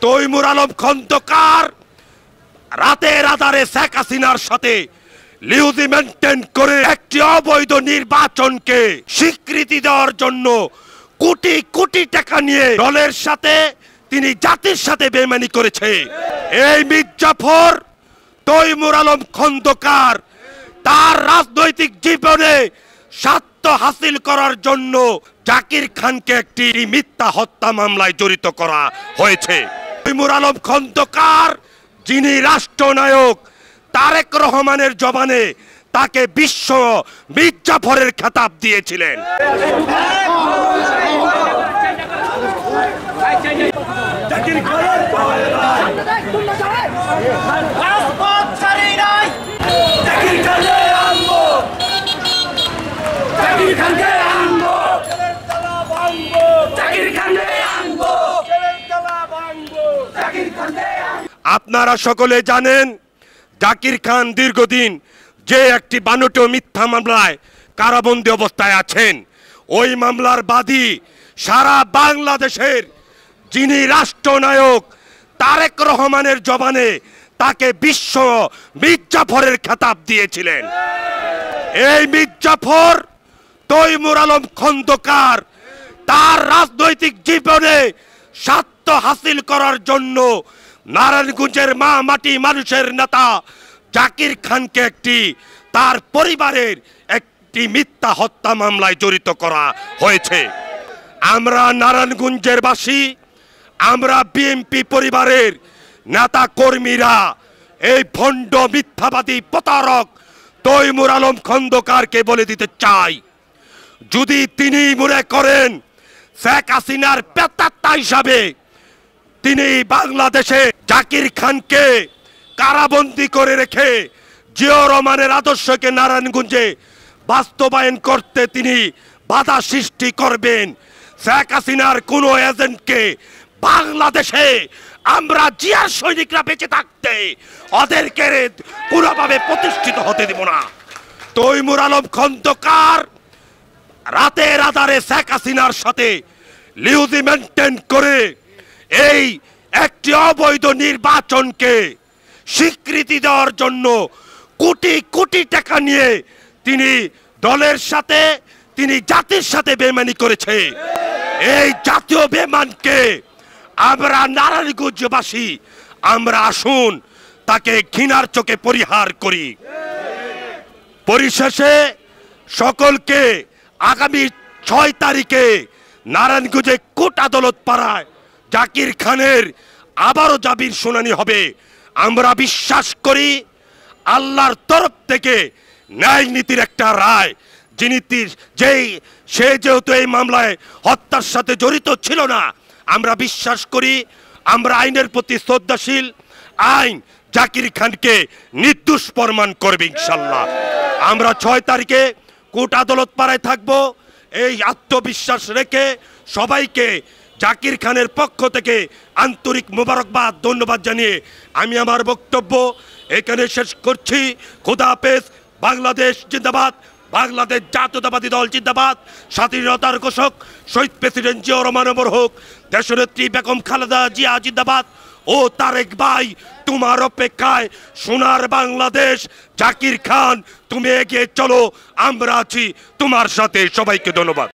তৈমুর আলম খন্দকার রাতের আধারে শেখ হাসিনার সাথে লিউজি মেনটেন করে একটি অবৈধ নির্বাচনকে স্বীকৃতি দেওয়ার জন্য কোটি কোটি টাকা নিয়ে দলের সাথে তিনি জাতির সাথে বেইমানি করেছে। এই মির্জাফর তৈমুর আলম খন্দকার তার রাজনৈতিক জীবনে স্বার্থ হাসিল করার জন্য জাকির খানকে একটি মিথ্যা হত্যা মামলায় জড়িত করা হয়েছে। তৈমুর আলম খন্দকার যিনি রাষ্ট্রনায়ক তারেক রহমানের জবানে তাকে বিশ্ব মির্জাফরের খেতাব দিয়েছিলেন। আপনারা সকলে জানেন জাকির খান দীর্ঘদিন যে একটি বানোটো মিথ্যা মামলায় কারাবন্দী অবস্থায় আছেন, ওই মামলার বাদী সারা বাংলাদেশের যিনি রাষ্ট্রনায়ক তারেক রহমানের জবানে তাকে বিশ্ব মির্জাফরের খেতাব দিয়েছিলেন। এই মির্জাফর তৈমুর আলম খন্দকার তার রাজনৈতিক জীবনে স্বার্থ হাসিল করার জন্য নারায়ণগঞ্জের মা মাটি মানুষের নেতা জাকির খানকে তার পরিবারের একটি মিথ্যা হত্যা মামলায় জড়িত করা হয়েছে। আমরা নারায়ণগঞ্জের বাসী, আমরা বিএনপি পরিবারের নেতা কর্মীরা এই ভণ্ড মিথ্যাবাদী প্রতারক তৈমুর আলম খন্দকারকে বলে দিতে চাই, যদি তিনি মনে করেন শেখ হাসিনার প্রেতাত্মা হিসাবে তিনি বাংলাদেশে জাকির খানকে কারাবন্দী করে রেখে জিয়াউর রহমানের আদর্শকে নারায়ণগঞ্জে বাস্তবায়ন করতে তিনি বাধা সৃষ্টি করবেন, শেখ হাসিনার কোন এজেন্টকে বাংলাদেশে আমরা জিয়ার সৈনিকরা বেঁচে থাকতে ওদেরকে কোনোভাবে প্রতিষ্ঠিত হতে দেব না। তৈমুর আলম খন্দকার রাতের আধারে শেখ হাসিনার সাথে লিউজি মেনটেন করে এই একটি অবৈধ নির্বাচনকে স্বীকৃতি দেওয়ার জন্য কোটি কোটি টাকা নিয়ে তিনি দলের সাথে তিনি জাতির সাথে বেইমানি করেছে। এই জাতীয় বেইমানকে আমরা নারায়ণগঞ্জবাসী আমরা আসুন তাকে ঘৃণার চোখে পরিহার করি। পরিশেষে সকলকে আগামী 6 তারিখে নারায়ণগঞ্জে কোর্ট আদালত পাড়ায় জাকির খানের আবারও জামিন শুনানি হবে। আমরা বিশ্বাস করি আল্লাহর তরফ থেকে ন্যায় নীতির একটা রায়, সে যেহেতু এই মামলায় হত্যার সাথে জড়িত ছিল না, আমরা বিশ্বাস করি, আমরা আইনের প্রতি শ্রদ্ধাশীল, আইন জাকির খানকে নির্দোষ প্রমাণ করবে ইনশাল্লাহ। আমরা 6 তারিখে কোর্ট আদালত পাড়ায় থাকবো। এই আত্মবিশ্বাস রেখে সবাইকে জাকির খানের পক্ষ থেকে আন্তরিক মোবারকবাদ ধন্যবাদ জানিয়ে আমি আমার বক্তব্য এখানে শেষ করছি। খোদা হাফেজ। বাংলাদেশ জিন্দাবাদ, বাংলাদেশ জাতীয়তাবাদী দল জিন্দাবাদ, স্বাধীনতার ঘোষক শহীদ প্রেসিডেন্ট জিয়াউর রহমান অমর হোক, দেশনেত্রী বেগম খালেদা জিয়া জিন্দাবাদ। ও তারেক ভাই, তোমার অপেক্ষায় সোনার বাংলাদেশ। জাকির খান, তুমি এগিয়ে চলো, আমরা আছি তোমার সাথে। সবাইকে ধন্যবাদ।